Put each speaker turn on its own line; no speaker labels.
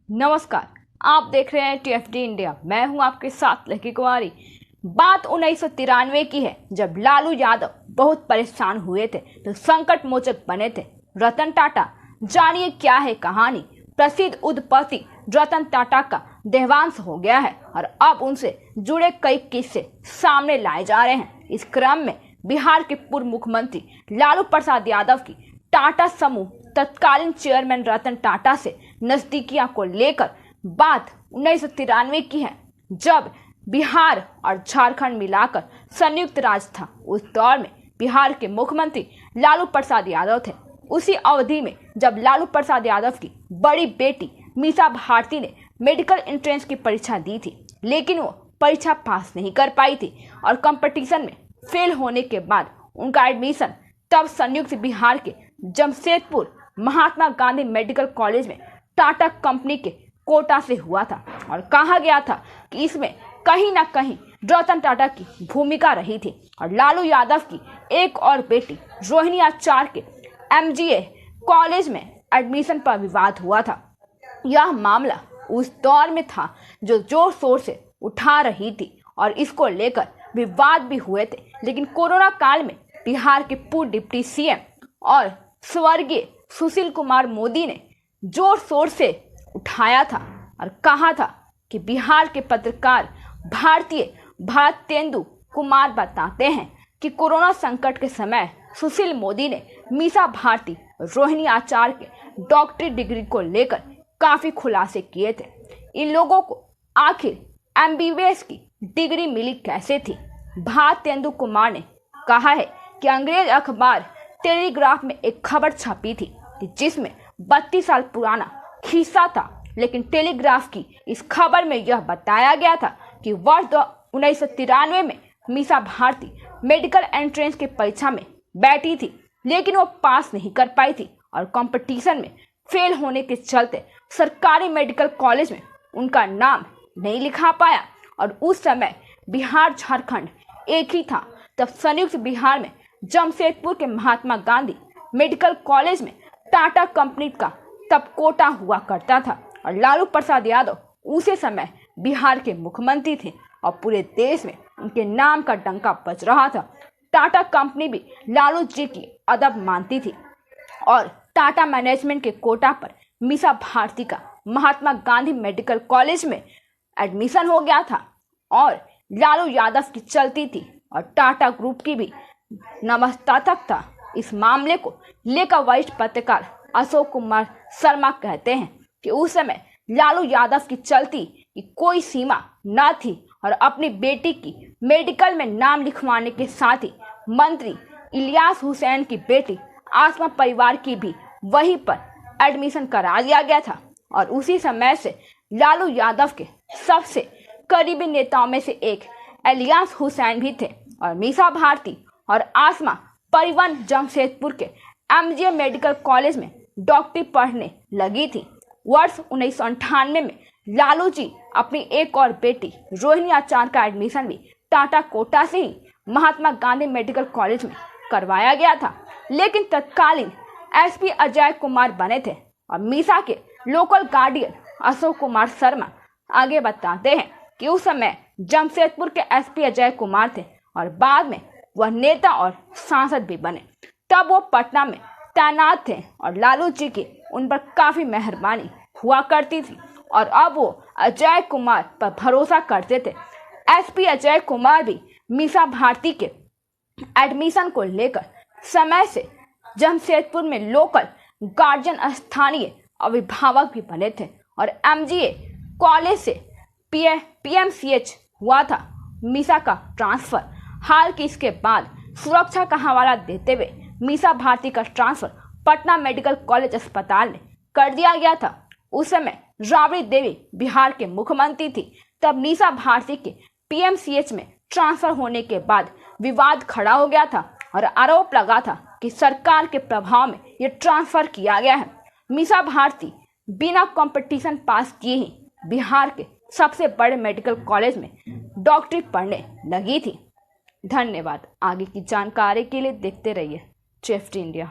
नमस्कार, आप देख रहे हैं टीएफडी इंडिया। मैं हूं आपके साथ लकी कुमारी। बात 1993 की है, जब लालू यादव बहुत परेशान हुए थे तो संकट मोचक बने थे रतन टाटा। जानिए क्या है कहानी। प्रसिद्ध उद्योगपति रतन टाटा का देहांत हो गया है और अब उनसे जुड़े कई किस्से सामने लाए जा रहे हैं। इस क्रम में बिहार के पूर्व मुख्यमंत्री लालू प्रसाद यादव की टाटा समूह तत्कालीन चेयरमैन रतन टाटा से नजदीकियां को लेकर बात 1993 की है, जब बिहार और झारखंड मिलाकर संयुक्त राज्य था। उस दौर में बिहार के मुख्यमंत्री लालू प्रसाद यादव थे। उसी अवधि में जब लालू प्रसाद यादव की बड़ी बेटी मीसा भारती ने मेडिकल एंट्रेंस की परीक्षा दी थी, लेकिन वो परीक्षा पास नहीं कर पाई थी और कंपटीशन में फेल होने के बाद उनका एडमिशन तब संयुक्त बिहार के जमशेदपुर महात्मा गांधी मेडिकल कॉलेज में टाटा कंपनी के कोटा से हुआ था और कहा गया था कि इसमें कहीं ना कहीं रतन टाटा की भूमिका रही थी और लालू यादव की एक और बेटी रोहिणी आचार्य के एमजीए कॉलेज में एडमिशन पर विवाद हुआ था। यह मामला उस दौर में था जो जोर शोर से उठा रही थी और इसको लेकर विवाद भी हुए थे, लेकिन कोरोना काल में बिहार के पूर्व डिप्टी सीएम और स्वर्गीय सुशील कुमार मोदी ने जोर शोर से उठाया था और कहा था कि बिहार के पत्रकार भारतेंदु कुमार बताते हैं कि कोरोना संकट के समय सुशील मोदी ने मीसा भारती रोहिणी आचार्य के डॉक्टरी डिग्री को लेकर काफी खुलासे किए थे। इन लोगों को आखिर एमबीबीएस की डिग्री मिली कैसे थी? भारतेंदु कुमार ने कहा है कि अंग्रेज अखबार टेलीग्राफ में एक खबर छपी थी कि जिसमें 32 साल पुराना खिस्सा था, लेकिन टेलीग्राफ की इस खबर में यह बताया गया था कि वर्ष 1993 में मीसा भारती मेडिकल एंट्रेंस की परीक्षा में बैठी थी, लेकिन वो पास नहीं कर पाई थी और कंपटीशन में फेल होने के चलते सरकारी मेडिकल कॉलेज में उनका नाम नहीं लिखा पाया और उस समय बिहार झारखंड एक ही था। तब संयुक्त बिहार में जमशेदपुर के महात्मा गांधी मेडिकल कॉलेज में टाटा कंपनी का तब कोटा हुआ करता था और लालू प्रसाद यादव उसी समय बिहार के मुख्यमंत्री थे और पूरे देश में उनके नाम का डंका बज रहा था। टाटा कंपनी भी लालू जी की अदब मानती थी और टाटा मैनेजमेंट के कोटा पर मीसा भारती का महात्मा गांधी मेडिकल कॉलेज में एडमिशन हो गया था और लालू यादव की चलती थी और टाटा ग्रुप की भी नमस्तातक था। इस मामले को लेकर वरिष्ठ पत्रकार अशोक कुमार शर्मा कहते हैं कि उस समय लालू यादव की चलती की कोई सीमा न थी और अपनी बेटी की मेडिकल में नाम लिखवाने के साथ ही मंत्री इलियास हुसैन की बेटी आसमा परिवार की भी वहीं पर एडमिशन करा दिया गया था और उसी समय से लालू यादव के सबसे करीबी नेताओं में से एक इलियास हुसैन भी थे और मीसा भारती और आसमा परिवार जमशेदपुर के एमजीए मेडिकल कॉलेज में डॉक्टरी पढ़ने लगी थी। वर्ष 1998 में लालू जी अपनी एक और बेटी रोहिणी आचार्य का एडमिशन भी टाटा कोटा से ही महात्मा गांधी मेडिकल कॉलेज में करवाया गया था, लेकिन तत्कालीन एसपी अजय कुमार बने थे और मीसा के लोकल गार्डियन अशोक कुमार शर्मा आगे बताते हैं कि उस समय जमशेदपुर के एसपी अजय कुमार थे और बाद में वह नेता और सांसद भी बने। तब वो पटना में तैनात थे और लालू जी की उन पर काफी मेहरबानी हुआ करती थी और अब वो अजय कुमार पर भरोसा करते थे। एसपी अजय कुमार भी मीसा भारती के एडमिशन को लेकर समय से जमशेदपुर में लोकल गार्जियन स्थानीय अभिभावक भी बने थे और एमजीए कॉलेज से पीएमसीएच हुआ था मीसा का ट्रांसफर। हाल की इसके बाद सुरक्षा का हवाला देते हुए मीसा भारती का ट्रांसफर पटना मेडिकल कॉलेज अस्पताल में कर दिया गया था। उस समय राबड़ी देवी बिहार के मुख्यमंत्री थी। तब मीसा भारती के पीएमसीएच में ट्रांसफर होने के बाद विवाद खड़ा हो गया था और आरोप लगा था कि सरकार के प्रभाव में यह ट्रांसफर किया गया है। मीसा भारती बिना कंपटीशन पास किए ही बिहार के सबसे बड़े मेडिकल कॉलेज में डॉक्टरी पढ़ने लगी थी। धन्यवाद। आगे की जानकारी के लिए देखते रहिए टीएफडी इंडिया।